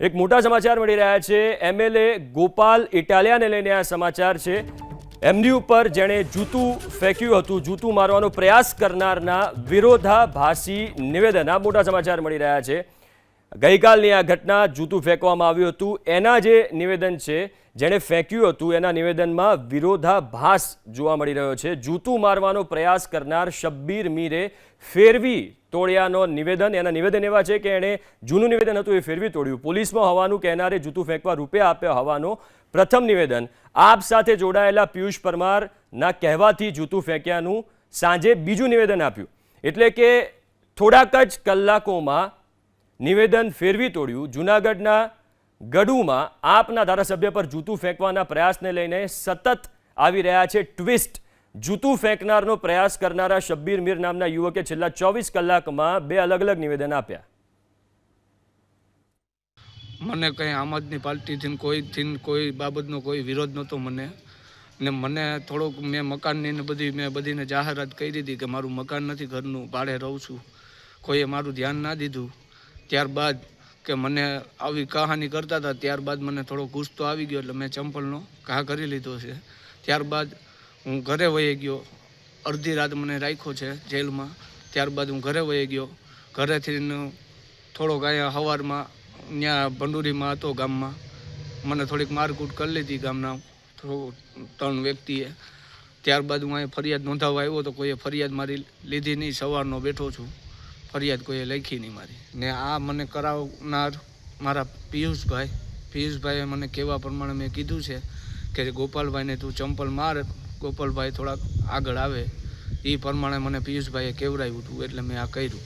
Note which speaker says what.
Speaker 1: એક મોટા સમાચાર મળી રહ્યા છે। એમએલએ ગોપાલ ઇટાલિયાને લઈને આ સમાચાર છે। એમની ઉપર જેણે જૂતું ફેંક્યું હતું, જૂતું મારવાનો પ્રયાસ કરનારના વિરોધાભાસી નિવેદન, આ મોટા સમાચાર મળી રહ્યા છે। ગઈકાલની આ ઘટના, જૂતું ફેંકવામાં આવ્યું હતું એના જે નિવેદન છે, જેણે ફેંક્યું હતું એના નિવેદનમાં વિરોધાભાસ જોવા મળી રહ્યો છે। જૂતું મારવાનો પ્રયાસ કરનાર શબ્બીર મીરે ફેરવી તોડ્યાનો નિવેદન, એના નિવેદન એવા છે કે એણે જૂનું નિવેદન હતું એ ફેરવી તોડ્યું। પોલીસમાં હોવાનું કહેનારે જૂતું ફેંકવા રૂપિયા આપ્યા હોવાનો પ્રથમ નિવેદન। આપ સાથે જોડાયેલા પિયુષ પરમારના કહેવાથી જૂતું ફેંક્યાનું સાંજે બીજું નિવેદન આપ્યું। એટલે કે થોડાક જ કલાકોમાં નિવેદન ફેરવી તોડ્યું। જૂનાગઢના ગઢુમાં આપના ધારાસભ્ય પર જૂતું ફેંકવાના પ્રયાસને લઈને સતત આવી રહ્યા છે ટ્વિસ્ટ। જૂતું ફેંકનારનો પ્રયાસ કરનારા શબ્બીર મીર નામના યુવકે છેલ્લા 24 કલાકમાં 2 અલગ અલગ નિવેદન આપ્યા।
Speaker 2: મને કંઈ આમ આદમી પાર્ટીથી કોઈ બાબતનો કોઈ વિરોધ નહોતો મને થોડોક મેં મકાનની ને મેં બધીને જાહેરાત કરી હતી કે મારું મકાન નથી, ઘરનું ભાડે રહું છું। કોઈએ મારું ધ્યાન ના દીધું। ત્યારબાદ કે મને આવી કહાની કરતા હતા, ત્યારબાદ મને થોડો ગુસ્સો આવી ગયો એટલે મેં ચંપલનો ઘા કરી લીધો છે। ત્યારબાદ હું ઘરે વહી ગયો। અડધી રાત મને રાખ્યો છે જેલમાં। ત્યારબાદ હું ઘરે વહી ગયો। ઘરેથી થોડોક અહીંયા સવારમાં ત્યાં ભંડુરીમાં હતો ગામમાં, મને થોડીક મારકૂટ કરી લીધી ગામના 3 વ્યક્તિએ। ત્યારબાદ હું અહીંયા ફરિયાદ નોંધાવવા આવ્યો તો કોઈએ ફરિયાદ મારી લીધી નહીં। સવારનો બેઠો છું, ફરિયાદ કોઈએ લખી નહીં મારી। ને આ મને કરાવનાર મારા પિયુષભાઈએ મને કહેવા પ્રમાણે મેં કીધું છે કે ગોપાલભાઈને તું ચંપલ માર, ગોપાલભાઈ થોડાક આગળ આવે, એ પ્રમાણે મને પિયુષભાઈએ કહેવડાવ્યું હતું એટલે મેં આ કર્યું।